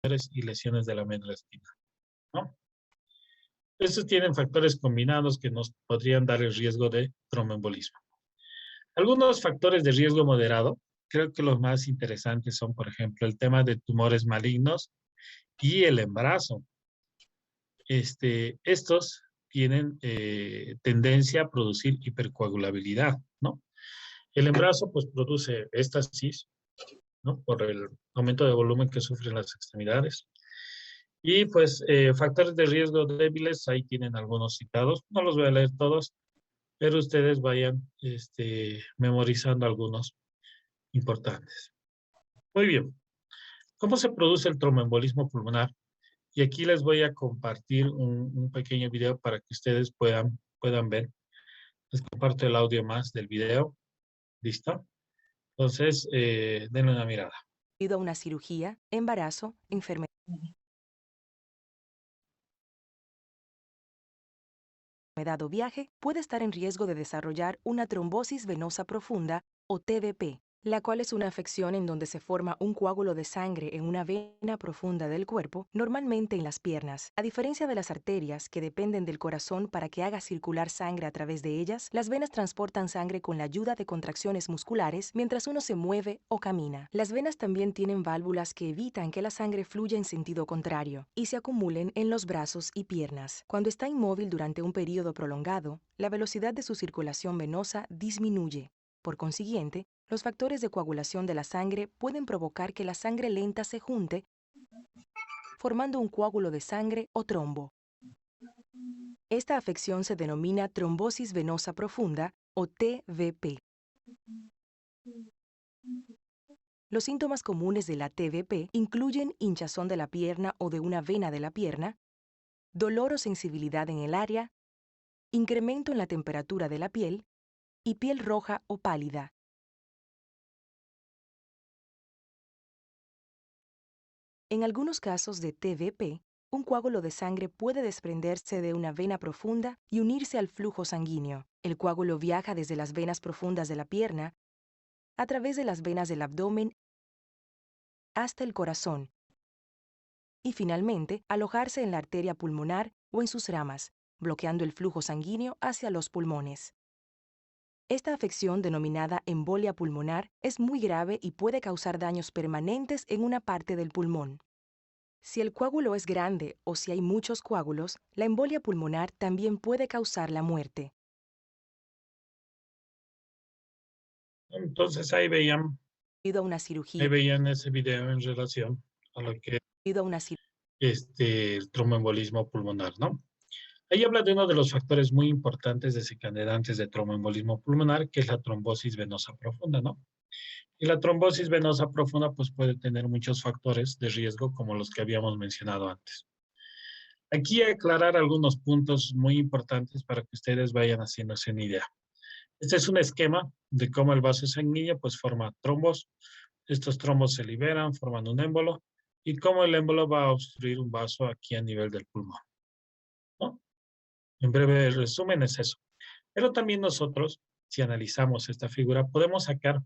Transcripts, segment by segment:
y lesiones de la médula espinal, ¿no? Estos tienen factores combinados que nos podrían dar el riesgo de tromboembolismo. Algunos factores de riesgo moderado, creo que los más interesantes son, por ejemplo, el tema de tumores malignos y el embarazo. Estos tienen tendencia a producir hipercoagulabilidad, ¿no? El embarazo, pues, produce éstasis, ¿no? Por el aumento de volumen que sufren las extremidades. Y, pues, factores de riesgo débiles, ahí tienen algunos citados. No los voy a leer todos, pero ustedes vayan memorizando algunos importantes. Muy bien. ¿Cómo se produce el tromboembolismo pulmonar? Y aquí les voy a compartir un pequeño video para que ustedes puedan ver. Les comparto el audio más del video. ¿Listo? Entonces, denle una mirada. Debido a una cirugía, embarazo, enfermedad o viaje, puede estar en riesgo de desarrollar una trombosis venosa profunda o TVP, la cual es una afección en donde se forma un coágulo de sangre en una vena profunda del cuerpo, normalmente en las piernas. A diferencia de las arterias, que dependen del corazón para que haga circular sangre a través de ellas, las venas transportan sangre con la ayuda de contracciones musculares mientras uno se mueve o camina. Las venas también tienen válvulas que evitan que la sangre fluya en sentido contrario y se acumulen en los brazos y piernas. Cuando está inmóvil durante un periodo prolongado, la velocidad de su circulación venosa disminuye. Por consiguiente, los factores de coagulación de la sangre pueden provocar que la sangre lenta se junte, formando un coágulo de sangre o trombo. Esta afección se denomina trombosis venosa profunda o TVP. Los síntomas comunes de la TVP incluyen hinchazón de la pierna o de una vena de la pierna, dolor o sensibilidad en el área, incremento en la temperatura de la piel y piel roja o pálida. En algunos casos de TVP, un coágulo de sangre puede desprenderse de una vena profunda y unirse al flujo sanguíneo. El coágulo viaja desde las venas profundas de la pierna, a través de las venas del abdomen, hasta el corazón, y finalmente alojarse en la arteria pulmonar o en sus ramas, bloqueando el flujo sanguíneo hacia los pulmones. Esta afección, denominada embolia pulmonar, es muy grave y puede causar daños permanentes en una parte del pulmón. Si el coágulo es grande o si hay muchos coágulos, la embolia pulmonar también puede causar la muerte. Entonces, ahí Debido a una cirugía, veían ese video en relación a lo que debido a una cir- el tromboembolismo pulmonar, ¿no? Ahí habla de uno de los factores muy importantes desencadenantes de tromboembolismo pulmonar, que es la trombosis venosa profunda, ¿no? Y la trombosis venosa profunda, pues, puede tener muchos factores de riesgo, como los que habíamos mencionado antes. Aquí aclarar algunos puntos muy importantes para que ustedes vayan haciéndose una idea. Este es un esquema de cómo el vaso sanguíneo, pues, forma trombos. Estos trombos se liberan, forman un émbolo, y cómo el émbolo va a obstruir un vaso aquí a nivel del pulmón, ¿no? En breve resumen es eso. Pero también nosotros, si analizamos esta figura, podemos sacar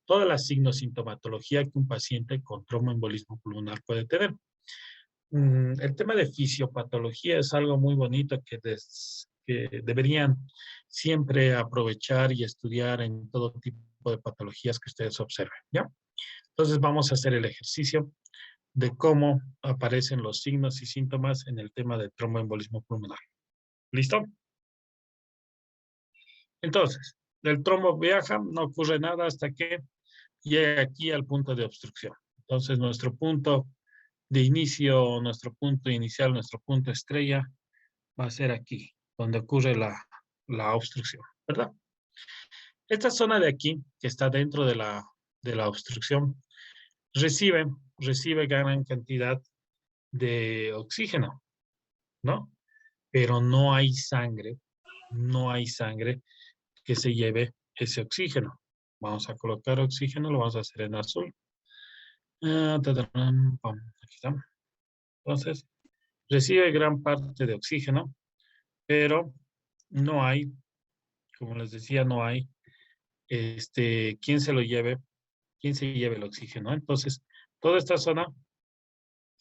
toda la signosintomatología que un paciente con tromboembolismo pulmonar puede tener. El tema de fisiopatología es algo muy bonito que deberían siempre aprovechar y estudiar en todo tipo de patologías que ustedes observen, ¿ya? Entonces vamos a hacer el ejercicio de cómo aparecen los signos y síntomas en el tema de tromboembolismo pulmonar. ¿Listo? Entonces, el trombo viaja, no ocurre nada hasta que llega aquí al punto de obstrucción. Entonces, nuestro punto de inicio, nuestro punto inicial, nuestro punto estrella va a ser aquí, donde ocurre la obstrucción, ¿verdad? Esta zona de aquí, que está dentro de la obstrucción, recibe gran cantidad de oxígeno, ¿no? Pero no hay sangre que se lleve ese oxígeno. Vamos a colocar oxígeno, lo vamos a hacer en azul. Aquí está. Entonces, recibe gran parte de oxígeno, pero no hay, como les decía, no hay quien se lo lleve, quien se lleve el oxígeno. Entonces, toda esta zona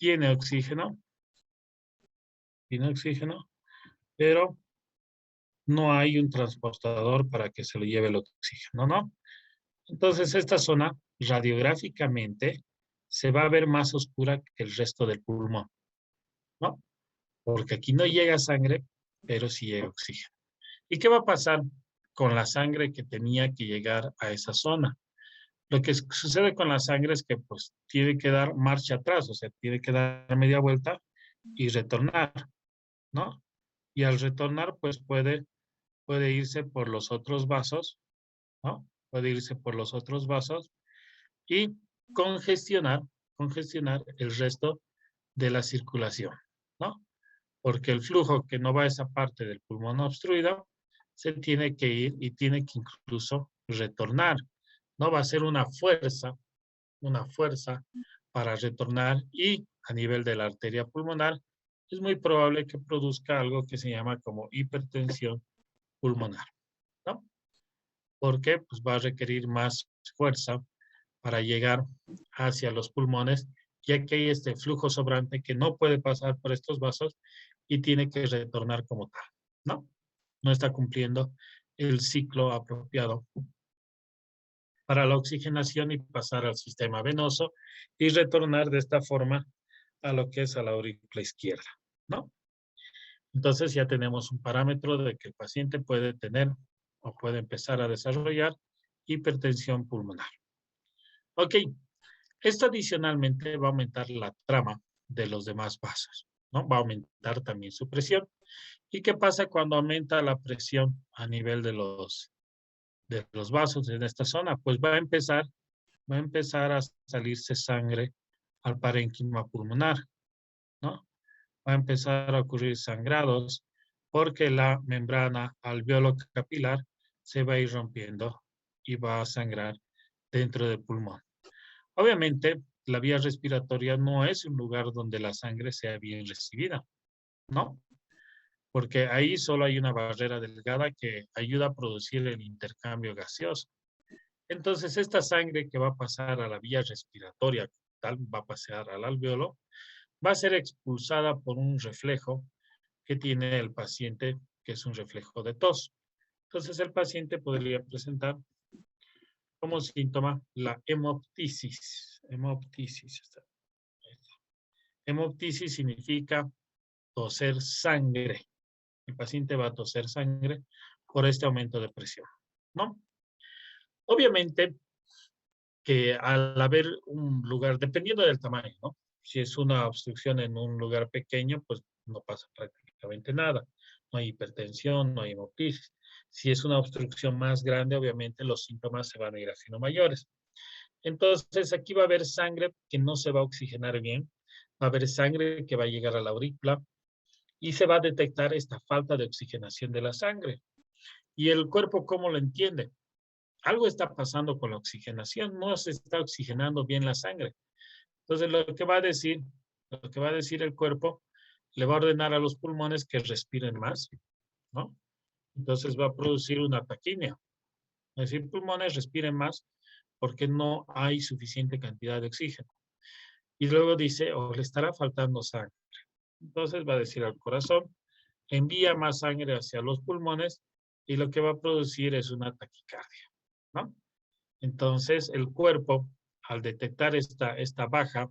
tiene oxígeno, pero no hay un transportador para que se lo lleve el oxígeno, ¿no? Entonces, esta zona radiográficamente se va a ver más oscura que el resto del pulmón, ¿no? Porque aquí no llega sangre, pero sí llega oxígeno. ¿Y qué va a pasar con la sangre que tenía que llegar a esa zona? Lo que sucede con la sangre es que pues tiene que dar marcha atrás, o sea, tiene que dar media vuelta y retornar, ¿no? Y al retornar pues puede irse por los otros vasos, ¿no? Puede irse por los otros vasos y congestionar, congestionar el resto de la circulación, ¿no? Porque el flujo que no va a esa parte del pulmón obstruido se tiene que ir y tiene que incluso retornar. No va a ser una fuerza para retornar y a nivel de la arteria pulmonar es muy probable que produzca algo que se llama como hipertensión pulmonar, ¿no? Porque pues va a requerir más fuerza para llegar hacia los pulmones, ya que hay este flujo sobrante que no puede pasar por estos vasos y tiene que retornar como tal, ¿no? No está cumpliendo el ciclo apropiado para la oxigenación y pasar al sistema venoso y retornar de esta forma a lo que es a la aurícula izquierda, ¿no? Entonces ya tenemos un parámetro de que el paciente puede tener o puede empezar a desarrollar hipertensión pulmonar. Ok, esto adicionalmente va a aumentar la trama de los demás vasos, ¿no? Va a aumentar también su presión. ¿Y qué pasa cuando aumenta la presión a nivel de los vasos en esta zona? Pues va a empezar a salirse sangre al parénquima pulmonar, ¿no? Va a empezar a ocurrir sangrados porque la membrana alveolo capilar se va a ir rompiendo y va a sangrar dentro del pulmón. Obviamente, la vía respiratoria no es un lugar donde la sangre sea bien recibida, ¿no? Porque ahí solo hay una barrera delgada que ayuda a producir el intercambio gaseoso. Entonces, esta sangre que va a pasar a la vía respiratoria, tal, va a pasar al alveolo, va a ser expulsada por un reflejo que tiene el paciente, que es un reflejo de tos. Entonces, el paciente podría presentar como síntoma la hemoptisis. Hemoptisis. Hemoptisis significa toser sangre. El paciente va a toser sangre por este aumento de presión, ¿no? Obviamente que al haber un lugar, dependiendo del tamaño, ¿no? Si es una obstrucción en un lugar pequeño, pues no pasa prácticamente nada. No hay hipertensión, no hay hemoptisis. Si es una obstrucción más grande, obviamente los síntomas se van a ir haciendo mayores. Entonces, aquí va a haber sangre que no se va a oxigenar bien, va a haber sangre que va a llegar a la aurícula y se va a detectar esta falta de oxigenación de la sangre. ¿Y el cuerpo cómo lo entiende? Algo está pasando con la oxigenación, no se está oxigenando bien la sangre. Entonces, lo que va a decir el cuerpo, le va a ordenar a los pulmones que respiren más, ¿no? Entonces va a producir una taquimia. Es decir, pulmones respiren más porque no hay suficiente cantidad de oxígeno. Y luego dice, o le estará faltando sangre. Entonces va a decir al corazón, envía más sangre hacia los pulmones y lo que va a producir es una taquicardia, ¿no? Entonces el cuerpo, al detectar esta baja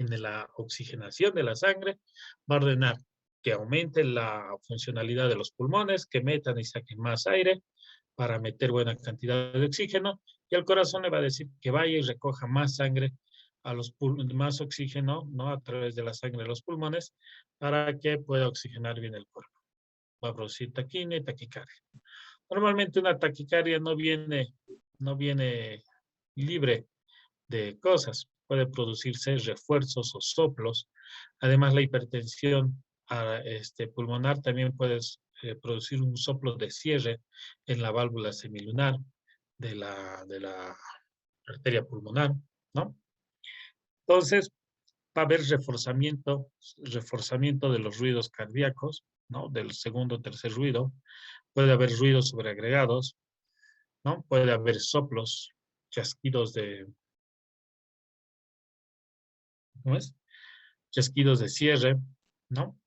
en la oxigenación de la sangre, va a ordenar que aumente la funcionalidad de los pulmones, que metan y saquen más aire para meter buena cantidad de oxígeno, y el corazón le va a decir que vaya y recoja más sangre a los más oxígeno, ¿no? A través de la sangre de los pulmones, para que pueda oxigenar bien el cuerpo. Va a producir taquimia y taquicardia. Normalmente una taquicardia no viene libre de cosas. Puede producirse refuerzos o soplos. Además, la hipertensión pulmonar también puede producir un soplo de cierre en la válvula semilunar de la arteria pulmonar, ¿no? Entonces, va a haber reforzamiento de los ruidos cardíacos, ¿no? Del segundo o tercer ruido. Puede haber ruidos sobreagregados, ¿no? Puede haber soplos, chasquidos ¿cómo es? Chasquidos de cierre, ¿no?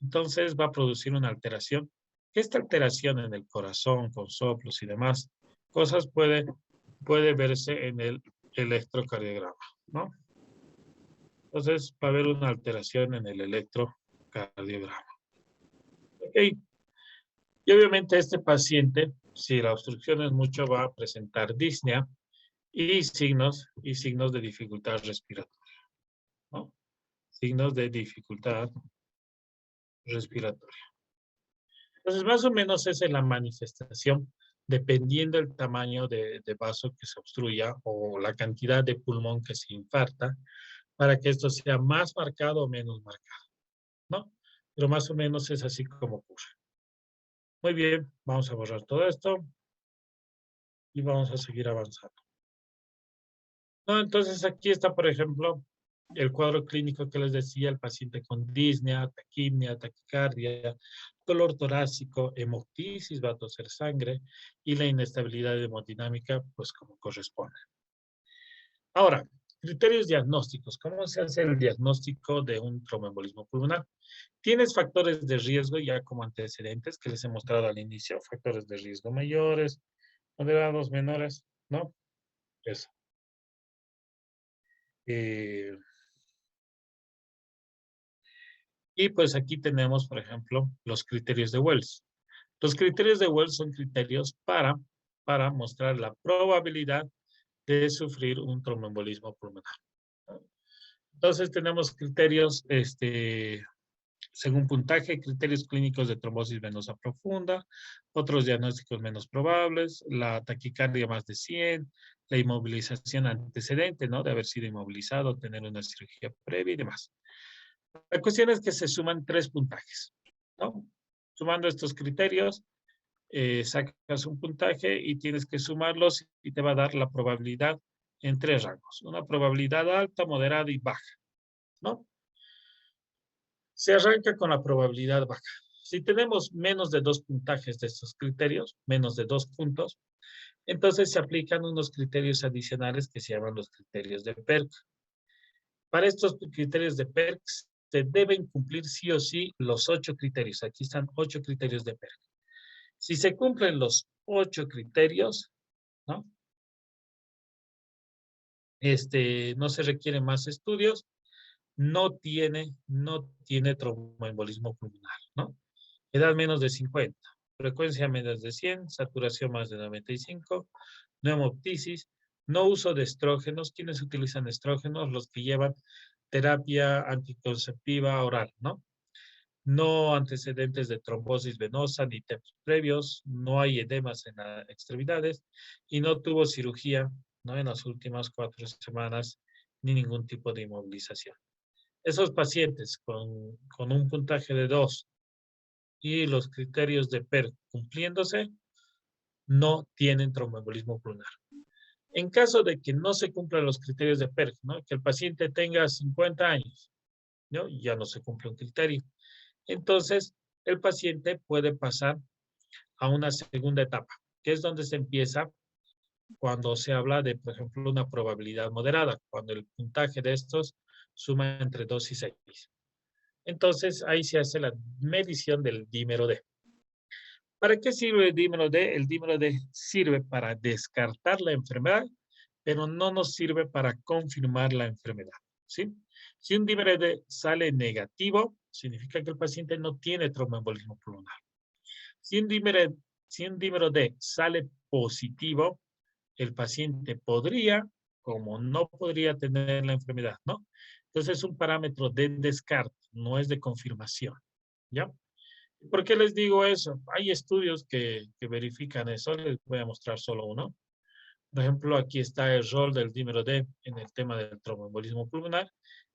Entonces va a producir una alteración. Esta alteración en el corazón, con soplos y demás cosas puede verse en el electrocardiograma, ¿no? Entonces va a haber una alteración en el electrocardiograma. Ok. Y obviamente este paciente, si la obstrucción es mucho, va a presentar disnea y signos de dificultad respiratoria, ¿no? Signos de dificultad respiratoria. Entonces, más o menos esa es la manifestación, dependiendo del tamaño de vaso que se obstruya o la cantidad de pulmón que se infarta, para que esto sea más marcado o menos marcado, ¿no? Pero más o menos es así como ocurre. Muy bien, vamos a borrar todo esto y vamos a seguir avanzando. No, entonces aquí está, por ejemplo, el cuadro clínico que les decía, el paciente con disnea, taquimia, taquicardia, dolor torácico, hemoptisis, va a toser sangre y la inestabilidad hemodinámica, pues como corresponde. Ahora, criterios diagnósticos. ¿Cómo se hace el diagnóstico de un tromboembolismo pulmonar? Tienes factores de riesgo ya como antecedentes que les he mostrado al inicio, factores de riesgo mayores, moderados, menores, ¿no? Eso. Eh, Y pues aquí tenemos, por ejemplo, los criterios de Wells. Los criterios de Wells son criterios para mostrar la probabilidad de sufrir un tromboembolismo pulmonar. Entonces tenemos criterios según puntaje, criterios clínicos de trombosis venosa profunda, otros diagnósticos menos probables, la taquicardia más de 100, la inmovilización antecedente, ¿no? De haber sido inmovilizado, tener una cirugía previa y demás. La cuestión es que se suman 3 puntajes, ¿no? Sumando estos criterios, sacas un puntaje y tienes que sumarlos y te va a dar la probabilidad en 3 rangos. Una probabilidad alta, moderada y baja, ¿no? Se arranca con la probabilidad baja. Si tenemos menos de 2 puntajes de estos criterios, menos de 2 puntos, entonces se aplican unos criterios adicionales que se llaman los criterios de PERC. Para estos criterios de PERC se deben cumplir sí o sí los 8 criterios. Aquí están 8 criterios de PERC. Si se cumplen los 8 criterios, ¿no? No se requieren más estudios, no tiene tromboembolismo pulmonar, ¿no? Edad menos de 50, frecuencia menos de 100, saturación más de 95, no hemoptisis, no uso de estrógenos. ¿Quiénes utilizan estrógenos? Los que llevan terapia anticonceptiva oral, ¿no? No antecedentes de trombosis venosa ni TEPS previos, no hay edemas en las extremidades y no tuvo cirugía, ¿no? En las últimas 4 semanas ni ningún tipo de inmovilización. Esos pacientes con un puntaje de 2 y los criterios de PER cumpliéndose, no tienen tromboembolismo pulmonar. En caso de que no se cumplan los criterios de PER, ¿no? Que el paciente tenga 50 años, ¿no? Y ya no se cumple un criterio. Entonces, el paciente puede pasar a una segunda etapa, que es donde se empieza cuando se habla de, por ejemplo, una probabilidad moderada, cuando el puntaje de estos suma entre 2 y 6. Entonces, ahí se hace la medición del dímero D. ¿Para qué sirve el dímero D? El dímero D sirve para descartar la enfermedad, pero no nos sirve para confirmar la enfermedad, ¿sí? Si un dímero D sale negativo, significa que el paciente no tiene tromboembolismo pulmonar. Si un dímero D sale positivo, el paciente podría, como no podría tener la enfermedad, ¿no? Entonces es un parámetro de descarte, no es de confirmación, ¿ya? ¿Por qué les digo eso? Hay estudios que verifican eso, les voy a mostrar solo uno. Por ejemplo, aquí está el rol del dímero D en el tema del tromboembolismo pulmonar.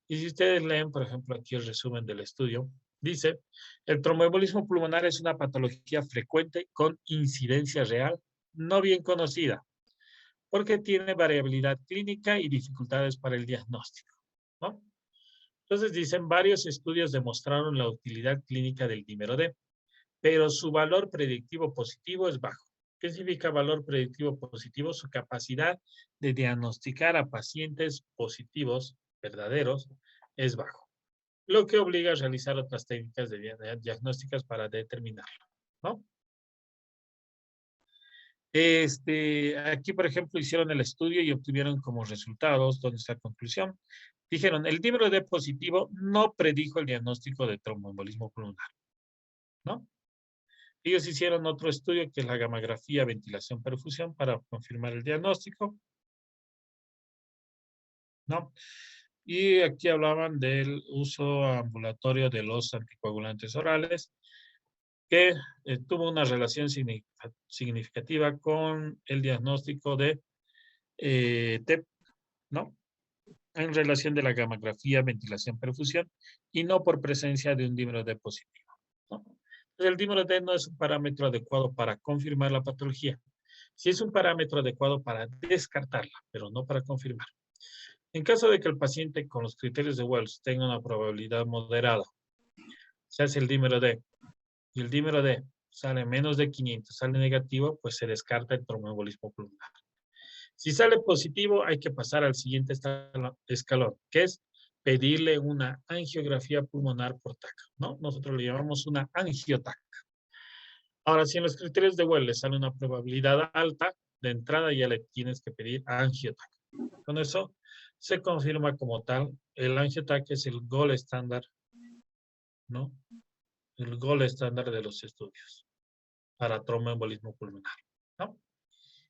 Y si ustedes leen, por ejemplo, aquí el resumen del estudio, dice, el tromboembolismo pulmonar es una patología frecuente con incidencia real, no bien conocida, porque tiene variabilidad clínica y dificultades para el diagnóstico, ¿no? Entonces dicen, varios estudios demostraron la utilidad clínica del dímero D, pero su valor predictivo positivo es bajo. ¿Qué significa valor predictivo positivo? Su capacidad de diagnosticar a pacientes positivos verdaderos es bajo, lo que obliga a realizar otras técnicas diagnósticas para determinarlo, ¿no? Aquí, por ejemplo, hicieron el estudio y obtuvieron como resultados, ¿dónde está la conclusión? Dijeron, el número D positivo no predijo el diagnóstico de tromboembolismo pulmonar, ¿no? Ellos hicieron otro estudio que es la gammagrafía, ventilación, perfusión para confirmar el diagnóstico, ¿no? Y aquí hablaban del uso ambulatorio de los anticoagulantes orales, que tuvo una relación significativa con el diagnóstico de TEP, ¿no? En relación de la gammagrafía, ventilación, perfusión, y no por presencia de un dímero D positivo, ¿no? Entonces, el dímero D no es un parámetro adecuado para confirmar la patología. Sí es un parámetro adecuado para descartarla, pero no para confirmar. En caso de que el paciente con los criterios de Wells tenga una probabilidad moderada, se hace el dímero D, y el dímero D sale menos de 500, sale negativo, pues se descarta el tromboembolismo pulmonar. Si sale positivo, hay que pasar al siguiente escalón, que es pedirle una angiografía pulmonar por TAC, ¿no? Nosotros le llamamos una angiotac. Ahora, si en los criterios de Wells le sale una probabilidad alta, de entrada ya le tienes que pedir angiotac. Con eso se confirma como tal, el angiotac es el gold estándar, ¿no? El gold estándar de los estudios para tromboembolismo pulmonar, ¿no?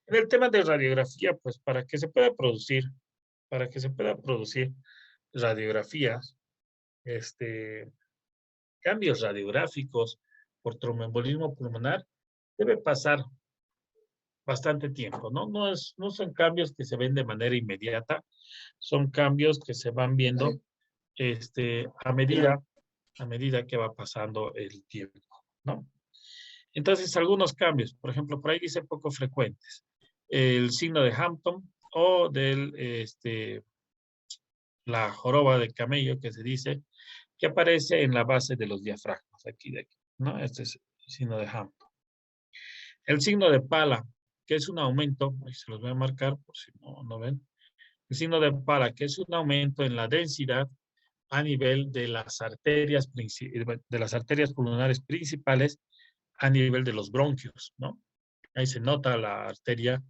En el tema de radiografía, pues para que se pueda producir radiografías, cambios radiográficos por tromboembolismo pulmonar, debe pasar bastante tiempo, ¿no? No son cambios que se ven de manera inmediata, son cambios que se van viendo a medida que va pasando el tiempo, ¿no? Entonces, algunos cambios, por ejemplo, por ahí dice poco frecuentes. El signo de Hampton o la joroba de camello que se dice, que aparece en la base de los diafragmas, aquí, ¿no? Este es el signo de Hampton. El signo de Pala, que es un aumento, ahí se los voy a marcar por si no ven. El signo de Pala, que es un aumento en la densidad a nivel de las arterias pulmonares principales a nivel de los bronquios, ¿no? Ahí se nota la arteria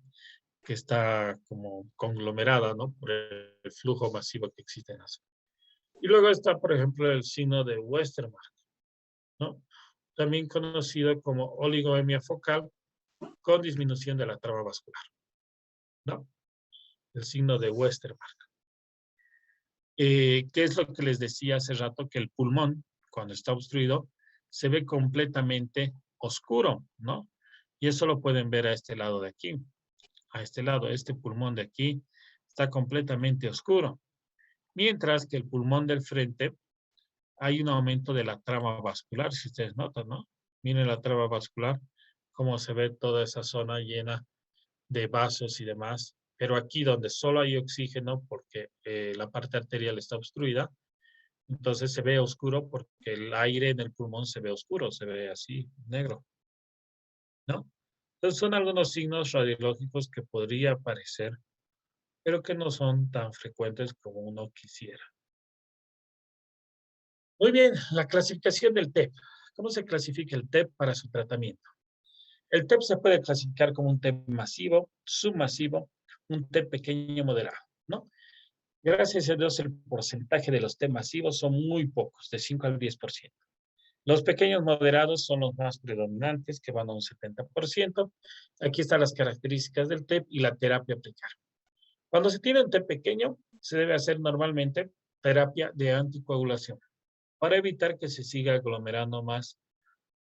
que está como conglomerada, ¿no? Por el flujo masivo que existe en la zona. Y luego está, por ejemplo, el signo de Westermarck, ¿no? También conocido como oligoemia focal con disminución de la trama vascular, ¿no? El signo de Westermarck. ¿Qué es lo que les decía hace rato? Que el pulmón, cuando está obstruido, se ve completamente oscuro, ¿no? Y eso lo pueden ver a este lado de aquí. A este lado, este pulmón de aquí está completamente oscuro. Mientras que el pulmón del frente hay un aumento de la trama vascular, si ustedes notan, ¿no? Miren la trama vascular, cómo se ve toda esa zona llena de vasos y demás. Pero aquí donde solo hay oxígeno porque la parte arterial está obstruida, entonces se ve oscuro porque el aire en el pulmón se ve oscuro, se ve así, negro, ¿no? Entonces son algunos signos radiológicos que podría aparecer, pero que no son tan frecuentes como uno quisiera. Muy bien, la clasificación del TEP. ¿Cómo se clasifica el TEP para su tratamiento? El TEP se puede clasificar como un TEP masivo, submasivo, un TEP pequeño moderado, ¿no? Gracias a Dios, el porcentaje de los TEP masivos son muy pocos, de 5 al 10%. Los pequeños moderados son los más predominantes, que van a un 70%. Aquí están las características del TEP y la terapia a aplicar. Cuando se tiene un TEP pequeño, se debe hacer normalmente terapia de anticoagulación para evitar que se siga aglomerando más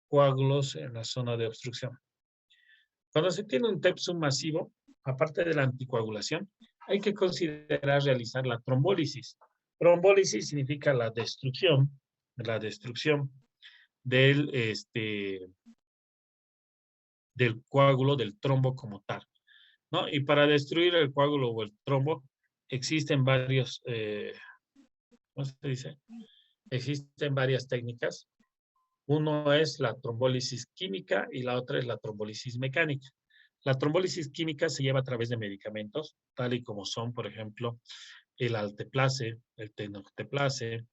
coágulos en la zona de obstrucción. Cuando se tiene un TEP submasivo, aparte de la anticoagulación, hay que considerar realizar la trombólisis. Trombólisis significa la destrucción del coágulo, del trombo como tal, ¿no? Y para destruir el coágulo o el trombo existen ¿cómo se dice? Existen varias técnicas. Uno es la trombólisis química y la otra es la trombólisis mecánica. La trombólisis química se lleva a través de medicamentos, tal y como son, por ejemplo, el alteplase, el tenofteplase,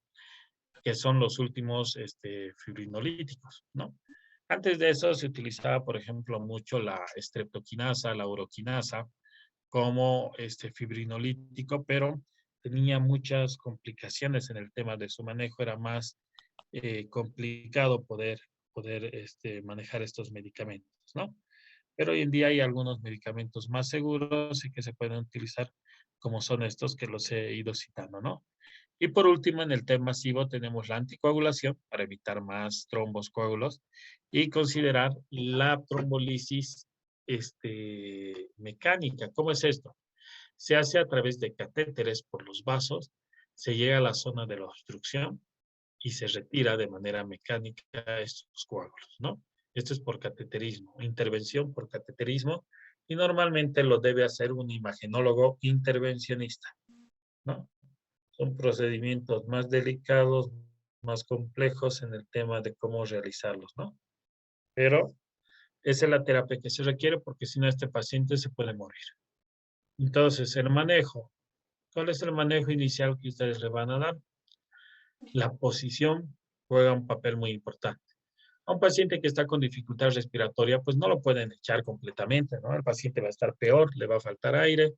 que son los últimos fibrinolíticos, ¿no? Antes de eso se utilizaba, por ejemplo, mucho la streptoquinasa, la uroquinasa, como fibrinolítico, pero tenía muchas complicaciones en el tema de su manejo, era más complicado poder manejar estos medicamentos, ¿no? Pero hoy en día hay algunos medicamentos más seguros y que se pueden utilizar, como son estos que los he ido citando, ¿no? Y por último, en el tema masivo tenemos la anticoagulación para evitar más trombos coágulos y considerar la trombolisis mecánica. ¿Cómo es esto? Se hace a través de catéteres por los vasos, se llega a la zona de la obstrucción y se retira de manera mecánica estos coágulos, ¿no? Esto es por cateterismo, intervención por cateterismo, y normalmente lo debe hacer un imagenólogo intervencionista, ¿no? Son procedimientos más delicados, más complejos en el tema de cómo realizarlos, ¿no? Pero esa es la terapia que se requiere porque si no este paciente se puede morir. Entonces, el manejo. ¿Cuál es el manejo inicial que ustedes le van a dar? La posición juega un papel muy importante. A un paciente que está con dificultad respiratoria, pues no lo pueden echar completamente, ¿no? El paciente va a estar peor, le va a faltar aire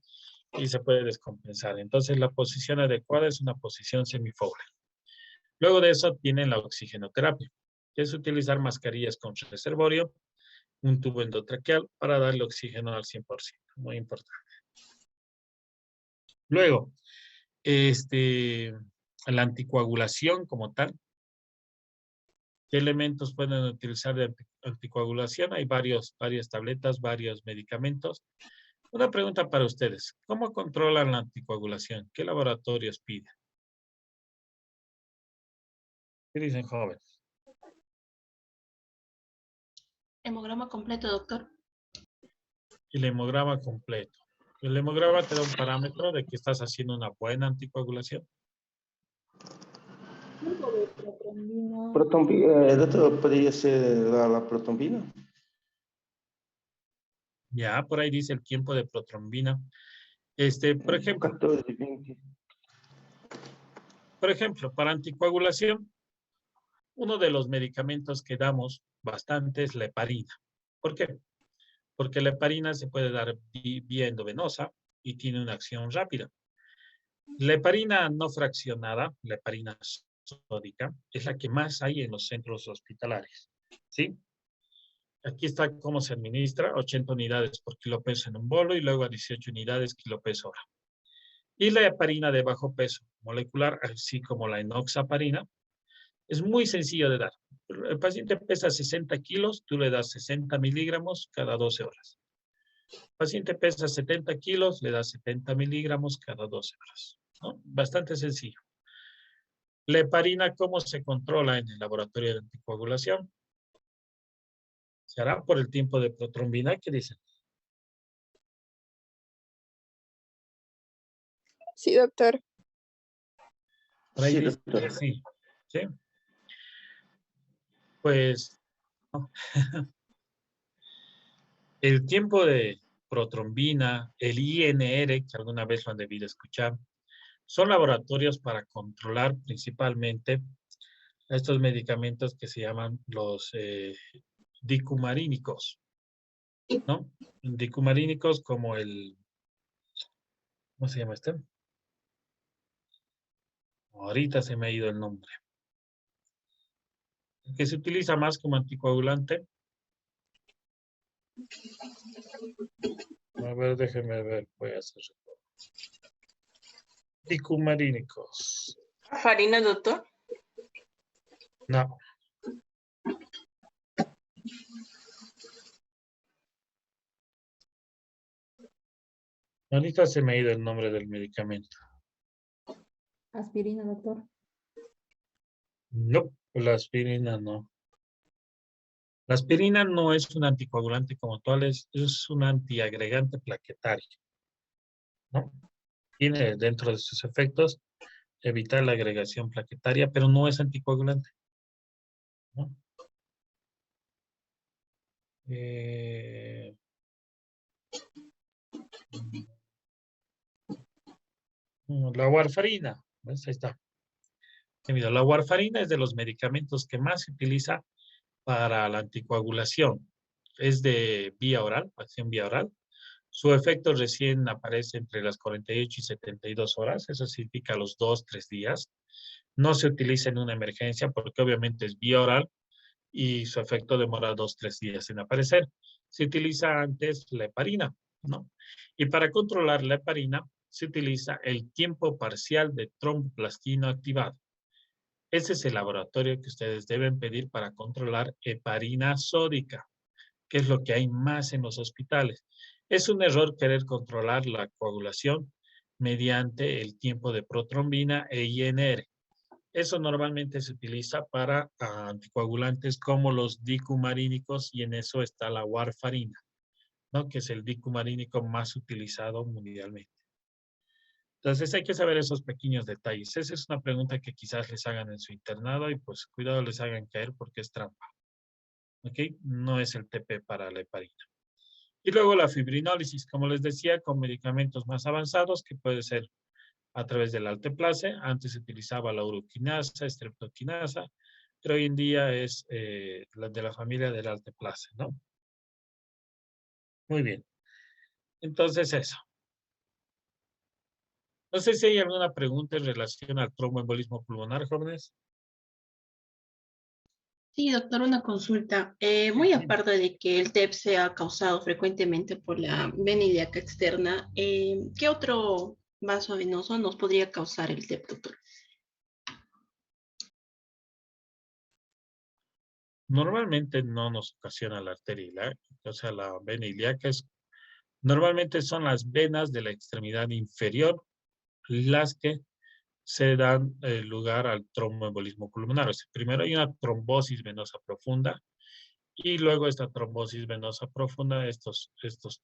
y se puede descompensar. Entonces, la posición adecuada es una posición semifogle. Luego de eso tienen la oxigenoterapia, que es utilizar mascarillas con reservorio, un tubo endotraqueal para darle oxígeno al 100%, muy importante. Luego, la anticoagulación como tal. ¿Qué elementos pueden utilizar de anticoagulación? Hay varias tabletas, varios medicamentos. Una pregunta para ustedes. ¿Cómo controlan la anticoagulación? ¿Qué laboratorios piden? ¿Qué dicen, jóvenes? Hemograma completo, doctor. El hemograma completo. El hemograma te da un parámetro de que estás haciendo una buena anticoagulación. Doctor, ¿podría ser la protrombina? Ya, por ahí dice el tiempo de protrombina. Por 14, 20. ejemplo, para anticoagulación, uno de los medicamentos que damos bastante es la heparina. ¿Por qué? Porque la heparina se puede dar vía endovenosa y tiene una acción rápida. La heparina no fraccionada, la heparina sódica, es la que más hay en los centros hospitalarios, ¿sí? Aquí está cómo se administra, 80 unidades por kilo peso en un bolo y luego a 18 unidades kilo peso hora. Y la heparina de bajo peso molecular, así como la enoxaparina, es muy sencillo de dar. El paciente pesa 60 kilos, tú le das 60 miligramos cada 12 horas. El paciente pesa 70 kilos, le das 70 miligramos cada 12 horas, ¿no? Bastante sencillo. La heparina, ¿cómo se controla en el laboratorio de anticoagulación? Se hará por el tiempo de protrombina, ¿qué dicen? Sí, doctor. Por ahí Sí, dice doctor. que sí. ¿Sí? Pues no. El tiempo de protrombina, el INR, que alguna vez lo han debido escuchar, son laboratorios para controlar principalmente estos medicamentos que se llaman los dicumarínicos, ¿no? Dicumarínicos como ¿cómo se llama este? Ahorita se me ha ido el nombre. El que se utiliza más como anticoagulante. A ver, déjeme ver, voy a hacer. Dicumarínicos. Farina, doctor. No. Ahorita se me ha ido el nombre del medicamento. Aspirina, doctor. No, la aspirina no. La aspirina no es un anticoagulante como tal, es un antiagregante plaquetario, ¿no? Tiene dentro de sus efectos evitar la agregación plaquetaria, pero no es anticoagulante, ¿no? La warfarina, ¿ves? Ahí está. Mira, la warfarina es de los medicamentos que más se utiliza para la anticoagulación. Es de vía oral, acción vía oral. Su efecto recién aparece entre las 48 y 72 horas, eso significa los 2, 3 días. No se utiliza en una emergencia porque obviamente es vía oral y su efecto demora 2, 3 días en aparecer. Se utiliza antes la heparina, ¿no? Y para controlar la heparina se utiliza el tiempo parcial de tromboplastina activado. Ese es el laboratorio que ustedes deben pedir para controlar heparina sódica, que es lo que hay más en los hospitales. Es un error querer controlar la coagulación mediante el tiempo de protrombina e INR. Eso normalmente se utiliza para anticoagulantes como los dicumarínicos y en eso está la warfarina, ¿no? Que es el dicumarínico más utilizado mundialmente. Entonces hay que saber esos pequeños detalles. Esa es una pregunta que quizás les hagan en su internado y pues cuidado les hagan caer porque es trampa. ¿Ok? No es el TP para la heparina. Y luego la fibrinólisis, como les decía, con medicamentos más avanzados que puede ser a través del alteplase. Antes se utilizaba la uroquinasa, streptoquinasa, pero hoy en día es la de la familia del alteplase, ¿no? Muy bien. Entonces eso. No sé si hay alguna pregunta en relación al tromboembolismo pulmonar, jóvenes. Sí, doctor, una consulta. Sí, Muy dime. aparte de que el TEP sea causado frecuentemente por la vena ilíaca externa, ¿qué otro vaso venoso nos podría causar el TEP, doctor? Normalmente no nos ocasiona la arteria ilíaca, o sea, la vena ilíaca es, normalmente son las venas de la extremidad inferior las que se dan lugar al tromboembolismo pulmonar. O sea, primero hay una trombosis venosa profunda y luego esta trombosis venosa profunda, estos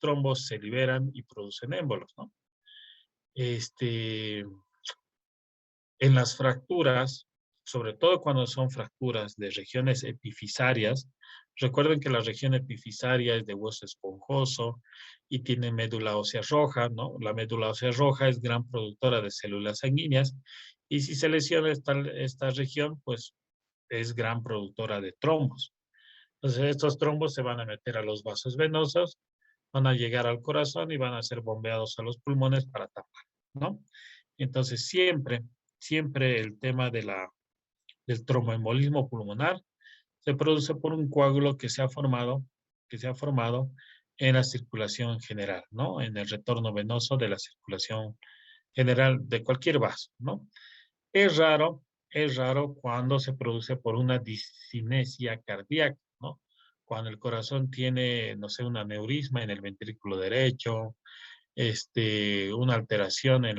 trombos se liberan y producen émbolos, ¿no? Este, en las fracturas, sobre todo cuando son fracturas de regiones epifisarias, recuerden que la región epifisaria es de hueso esponjoso y tiene médula ósea roja, ¿no? La médula ósea roja es gran productora de células sanguíneas y si se lesiona esta región, pues es gran productora de trombos. Entonces estos trombos se van a meter a los vasos venosos, van a llegar al corazón y van a ser bombeados a los pulmones para tapar, ¿no? Entonces siempre el tema del tromboembolismo pulmonar se produce por un coágulo que se ha formado en la circulación general, ¿no? En el retorno venoso de la circulación general de cualquier vaso, ¿no? Es raro cuando se produce por una discinesia cardíaca, ¿no? Cuando el corazón tiene, no sé, un aneurisma en el ventrículo derecho, una alteración en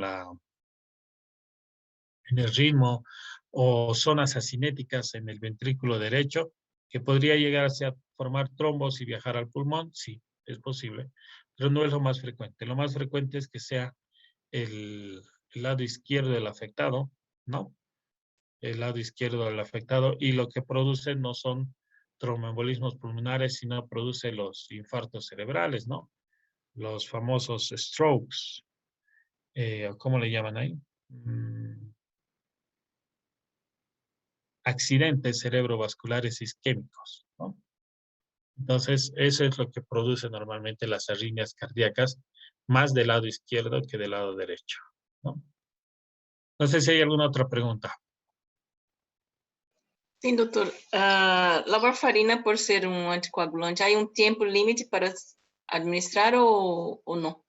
el ritmo o zonas acinéticas en el ventrículo derecho, que podría llegar a formar trombos y viajar al pulmón, sí, es posible, pero no es lo más frecuente. Lo más frecuente es que sea el lado izquierdo del afectado, ¿no? El lado izquierdo del afectado y lo que produce no son tromboembolismos pulmonares, sino produce los infartos cerebrales, ¿no? Los famosos strokes, ¿cómo le llaman ahí? Accidentes cerebrovasculares isquémicos, ¿no? Entonces, eso es lo que produce normalmente las arritmias cardíacas, más del lado izquierdo que del lado derecho, ¿no? No sé si hay alguna otra pregunta. Sí, doctor. La warfarina, por ser un anticoagulante, ¿hay un tiempo límite para administrar o no?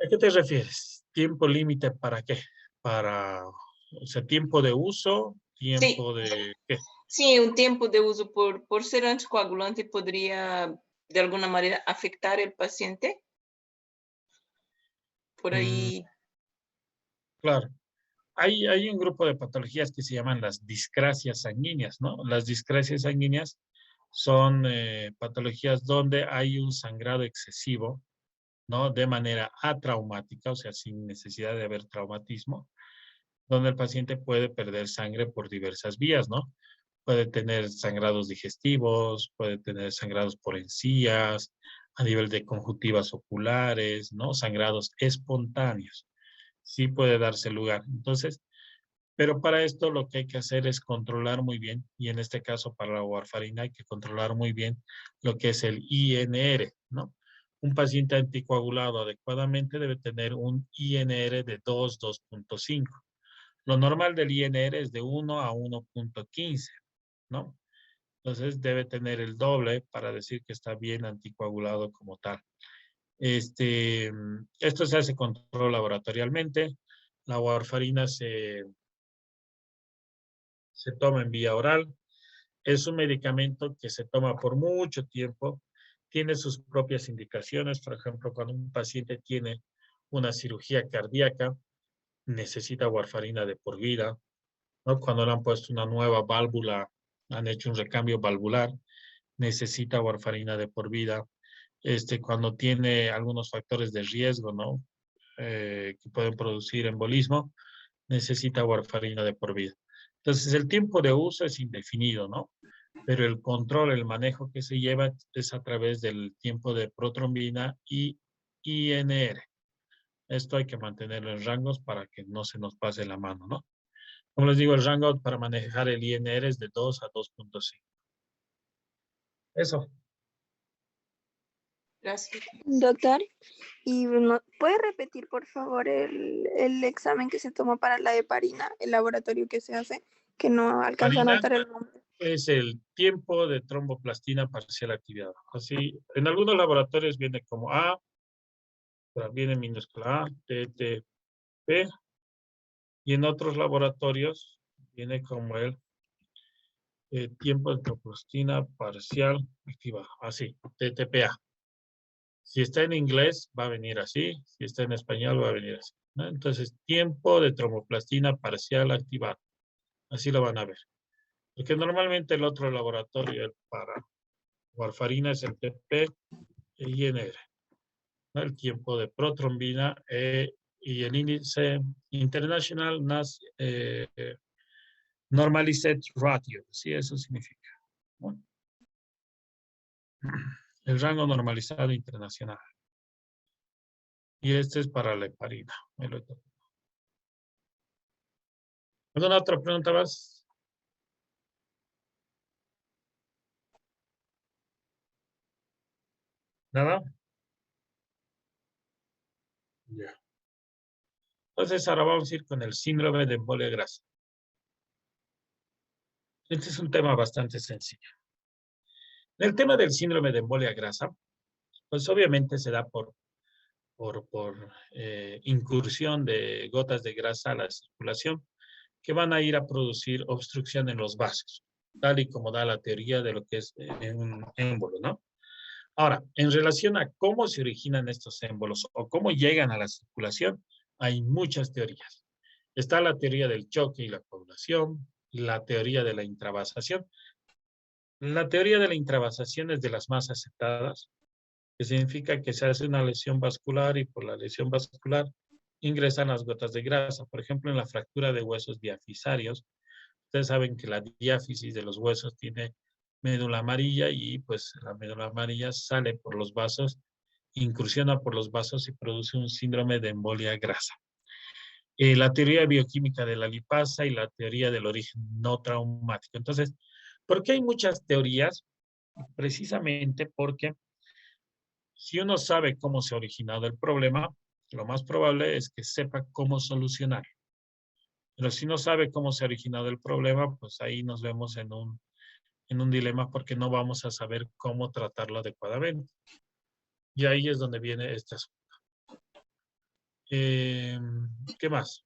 ¿A qué te refieres? ¿Tiempo límite para qué? Para, o sea, tiempo de uso, Sí, tiempo de qué. sí, un tiempo de uso por ser anticoagulante podría de alguna manera afectar al paciente. Por Mm, ahí. claro. Hay un grupo de patologías que se llaman las discrasias sanguíneas, ¿no? Las discrasias sanguíneas son patologías donde hay un sangrado excesivo, ¿no? De manera atraumática, o sea, sin necesidad de haber traumatismo, donde el paciente puede perder sangre por diversas vías, ¿no? Puede tener sangrados digestivos, puede tener sangrados por encías, a nivel de conjuntivas oculares, ¿no? Sangrados espontáneos. sí puede darse lugar. Entonces, pero para esto lo que hay que hacer es controlar muy bien, y en este caso para la warfarina hay que controlar muy bien lo que es el INR, ¿no? Un paciente anticoagulado adecuadamente debe tener un INR de 2.5. Lo normal del INR es de 1 a 1.15, ¿no? Entonces debe tener el doble para decir que está bien anticoagulado como tal. Esto se hace control laboratorialmente. La warfarina se toma en vía oral. Es un medicamento que se toma por mucho tiempo. Tiene sus propias indicaciones. Por ejemplo, cuando un paciente tiene una cirugía cardíaca, necesita warfarina de por vida, ¿no? Cuando le han puesto una nueva válvula, han hecho un recambio valvular, necesita warfarina de por vida. Cuando tiene algunos factores de riesgo, ¿no? Que pueden producir embolismo, necesita warfarina de por vida. Entonces, el tiempo de uso es indefinido, ¿no? Pero el control, el manejo que se lleva es a través del tiempo de protrombina y INR. Esto hay que mantenerlo en rangos para que no se nos pase la mano, ¿no? Como les digo, el rango para manejar el INR es de 2 a 2.5. Eso. Gracias. Doctor, ¿y puede repetir, por favor, el examen que se toma para la heparina, el laboratorio que se hace, que no alcanza a Heparina notar el nombre? es el tiempo de tromboplastina parcial activada. Así, en algunos laboratorios viene como A, viene minúscula A, T, T, P, y en otros laboratorios viene como el tiempo de tromboplastina parcial activada. Así, TTPA. Si está en inglés, va a venir así. Si está en español, va a venir así, ¿no? Entonces, tiempo de tromboplastina parcial activada. Así lo van a ver. Porque normalmente el otro laboratorio para warfarina es el TP e INR, ¿no? El tiempo de protrombina y el índice International Normalized Ratio. Sí, eso significa, ¿no? El rango normalizado internacional. Y este es para la heparina. ¿Alguna otra pregunta más? ¿Nada? Ya. Entonces ahora vamos a ir con el síndrome de embolia grasa. Este es un tema bastante sencillo. El tema del síndrome de embolia grasa, pues obviamente se da por incursión de gotas de grasa a la circulación que van a ir a producir obstrucción en los vasos, tal y como da la teoría de lo que es un émbolo, ¿no? Ahora, en relación a cómo se originan estos émbolos o cómo llegan a la circulación, hay muchas teorías. Está la teoría del choque y la coagulación, la teoría de la intravasación. La teoría de la intravasación es de las más aceptadas, que significa que se hace una lesión vascular y por la lesión vascular ingresan las gotas de grasa. Por ejemplo, en la fractura de huesos diafisarios, ustedes saben que la diáfisis de los huesos tiene médula amarilla y pues la médula amarilla sale por los vasos, incursiona por los vasos y produce un síndrome de embolia grasa. La teoría bioquímica de la lipasa y la teoría del origen no traumático. Entonces, ¿por qué hay muchas teorías? Precisamente porque si uno sabe cómo se ha originado el problema, lo más probable es que sepa cómo solucionar. Pero si no sabe cómo se ha originado el problema, pues ahí nos vemos en un dilema porque no vamos a saber cómo tratarlo adecuadamente. Y ahí es donde viene este asunto. ¿Qué más?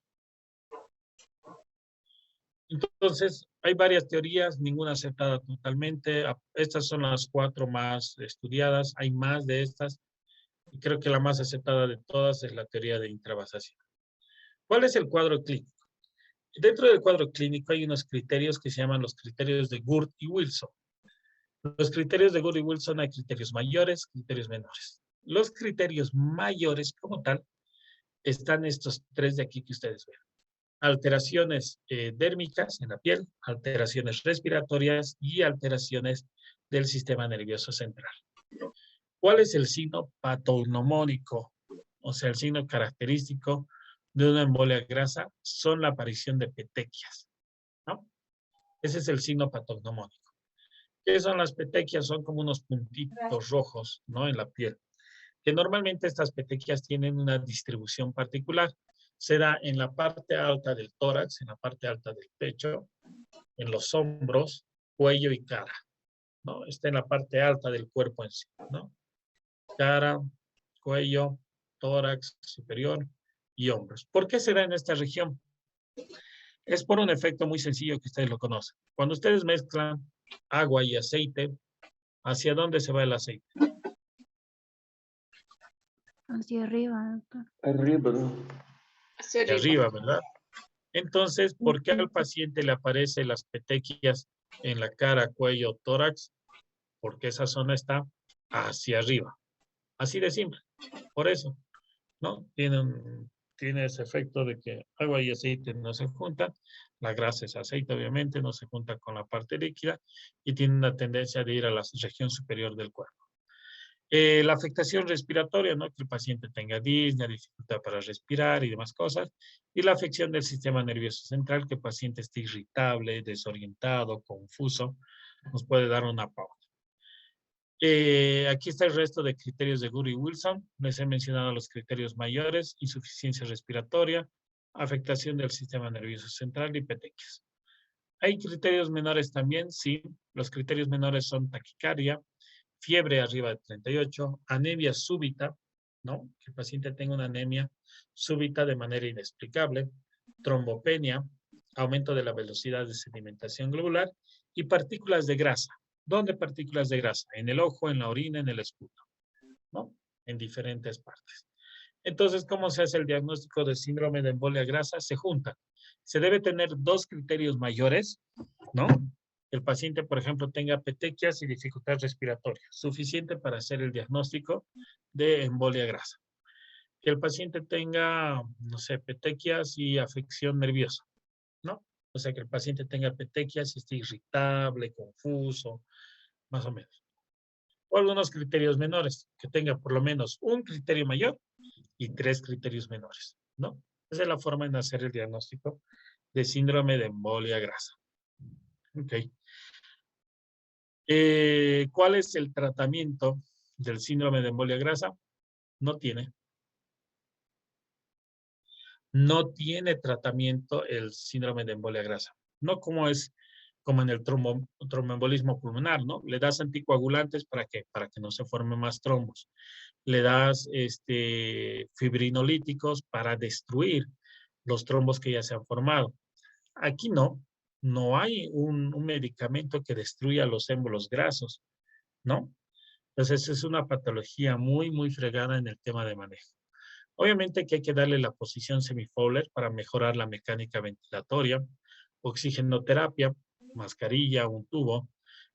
Entonces, hay varias teorías, ninguna aceptada totalmente. Estas son las 4 más estudiadas. Hay más de estas. Y creo que la más aceptada de todas es la teoría de intravasación. ¿Cuál es el cuadro clínico? Dentro del cuadro clínico hay unos criterios que se llaman los criterios de Gurt y Wilson. Los criterios de Gurt y Wilson hay criterios mayores, criterios menores. Los criterios mayores como tal están estos 3 de aquí que ustedes ven. Alteraciones dérmicas en la piel, alteraciones respiratorias y alteraciones del sistema nervioso central. ¿Cuál es el signo patognomónico? O sea, el signo característico de una embolia grasa son la aparición de petequias, ¿no? Ese es el signo patognomónico. ¿Qué son las petequias? Son como unos puntitos rojos, ¿no? En la piel. Que normalmente estas petequias tienen una distribución particular. Se da en la parte alta del tórax, en la parte alta del pecho, en los hombros, cuello y cara, ¿no? Está en la parte alta del cuerpo en sí, ¿no? Cara, cuello, tórax superior y hombros. ¿Por qué se da en esta región? Es por un efecto muy sencillo que ustedes lo conocen. Cuando ustedes mezclan agua y aceite, ¿hacia dónde se va el aceite? Hacia arriba, doctor. Arriba, ¿no? Hacia De arriba. arriba, ¿verdad? Entonces, ¿por qué al paciente le aparecen las petequias en la cara, cuello, tórax? Porque esa zona está hacia arriba. Así de simple. Por eso, ¿no? Tiene ese efecto de que agua y aceite no se juntan. La grasa es aceite, obviamente, no se junta con la parte líquida y tiene una tendencia de ir a la región superior del cuerpo. La afectación respiratoria, ¿no? Que el paciente tenga disnea, dificultad para respirar y demás cosas. Y la afección del sistema nervioso central, que el paciente esté irritable, desorientado, confuso, nos puede dar una pauta. Aquí está el resto de criterios de Gurr y Wilson. Les he mencionado los criterios mayores: insuficiencia respiratoria, afectación del sistema nervioso central y petequias. Hay criterios menores también, sí. Los criterios menores son taquicardia, fiebre arriba de 38, anemia súbita, ¿no? Que el paciente tenga una anemia súbita de manera inexplicable, trombopenia, aumento de la velocidad de sedimentación globular y partículas de grasa. ¿Dónde partículas de grasa? En el ojo, en la orina, en el esputo, ¿no? En diferentes partes. Entonces, ¿cómo se hace el diagnóstico de síndrome de embolia grasa? Se juntan. Se debe tener dos criterios mayores, ¿no? El paciente, por ejemplo, tenga petequias y dificultad respiratoria, suficiente para hacer el diagnóstico de embolia grasa. Que el paciente tenga, no sé, petequias y afección nerviosa, ¿no? O sea, que el paciente tenga petequias y esté irritable, confuso, más o menos. O algunos criterios menores, que tenga por lo menos un criterio mayor y 3 criterios menores, ¿no? Esa es la forma en hacer el diagnóstico de síndrome de embolia grasa. Ok. ¿Cuál es el tratamiento del síndrome de embolia grasa? No tiene. No tiene tratamiento el síndrome de embolia grasa. No como es como en el tromboembolismo pulmonar, ¿no? Le das anticoagulantes ¿para qué? Para que no se formen más trombos. Le das fibrinolíticos para destruir los trombos que ya se han formado. Aquí no hay un medicamento que destruya los émbolos grasos, ¿no? Entonces es una patología muy, muy fregada en el tema de manejo. Obviamente que hay que darle la posición semifowler para mejorar la mecánica ventilatoria, oxigenoterapia, mascarilla, un tubo,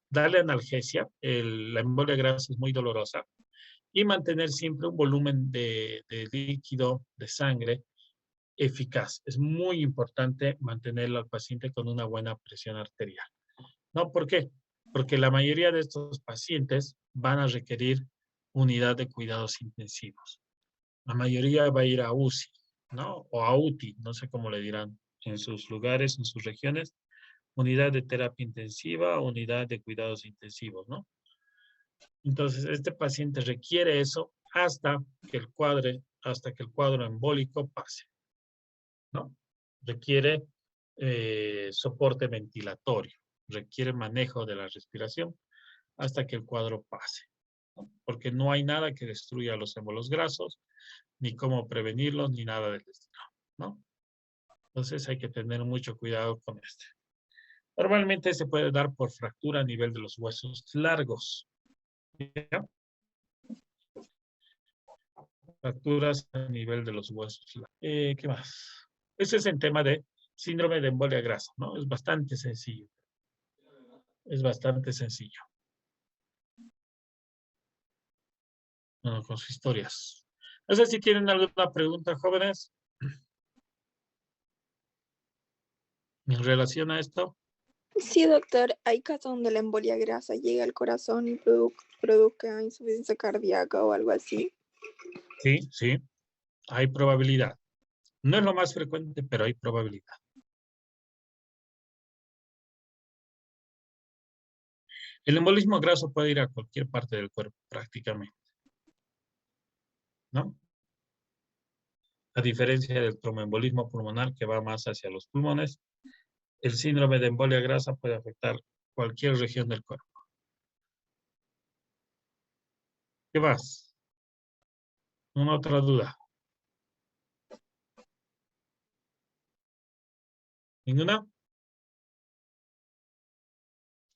darle analgesia, la embolia grasa es muy dolorosa, y mantener siempre un volumen de líquido, de sangre, eficaz. Es muy importante mantenerlo al paciente con una buena presión arterial. ¿No? ¿Por qué? Porque la mayoría de estos pacientes van a requerir unidad de cuidados intensivos. La mayoría va a ir a UCI, ¿no? O a UTI, no sé cómo le dirán en sus lugares, en sus regiones. Unidad de terapia intensiva, unidad de cuidados intensivos, ¿no? Entonces, este paciente requiere eso hasta que el cuadro embólico pase, ¿no? Requiere soporte ventilatorio, requiere manejo de la respiración hasta que el cuadro pase, ¿no? Porque no hay nada que destruya los émbolos grasos, ni cómo prevenirlos, ni nada del estilo, ¿no? Entonces hay que tener mucho cuidado con este. Normalmente se puede dar por fractura a nivel de los huesos largos, ¿ya? Fracturas a nivel de los huesos largos. ¿Qué más? Ese es el tema de síndrome de embolia grasa, ¿no? Es bastante sencillo. Es bastante sencillo. Bueno, con sus historias. No sé si tienen alguna pregunta, jóvenes, en relación a esto. Sí, doctor, hay casos donde la embolia grasa llega al corazón y produzca insuficiencia cardíaca o algo así. Sí, sí, hay probabilidad. No es lo más frecuente, pero hay probabilidad. El embolismo graso puede ir a cualquier parte del cuerpo, prácticamente, ¿no? A diferencia del tromboembolismo pulmonar, que va más hacia los pulmones, el síndrome de embolia grasa puede afectar cualquier región del cuerpo. ¿Qué más? ¿Una otra duda? ¿Ninguna?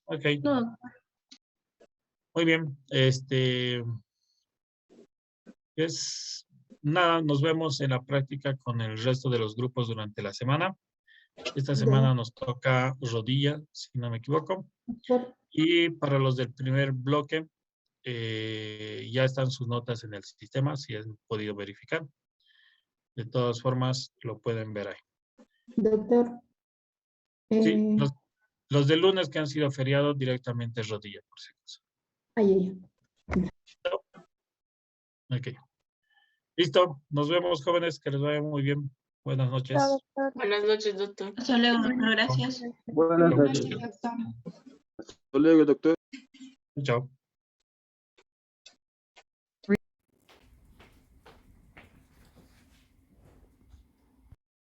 Ok. No, Muy bien. Nada, nos vemos en la práctica con el resto de los grupos durante la semana. Esta semana nos toca rodilla, si no me equivoco. Y para los del primer bloque, ya están sus notas en el sistema, si han podido verificar. De todas formas, lo pueden ver ahí. Doctor, Sí, los del lunes que han sido feriados, directamente rodilla, por si acaso. ay. Ok. Listo. Nos vemos, jóvenes. Que les vaya muy bien. Buenas noches. Chao, doctor. buenas noches, doctor. Hasta luego, doctor. Gracias. Buenas Chao. noches. Hasta luego, doctor. Chao.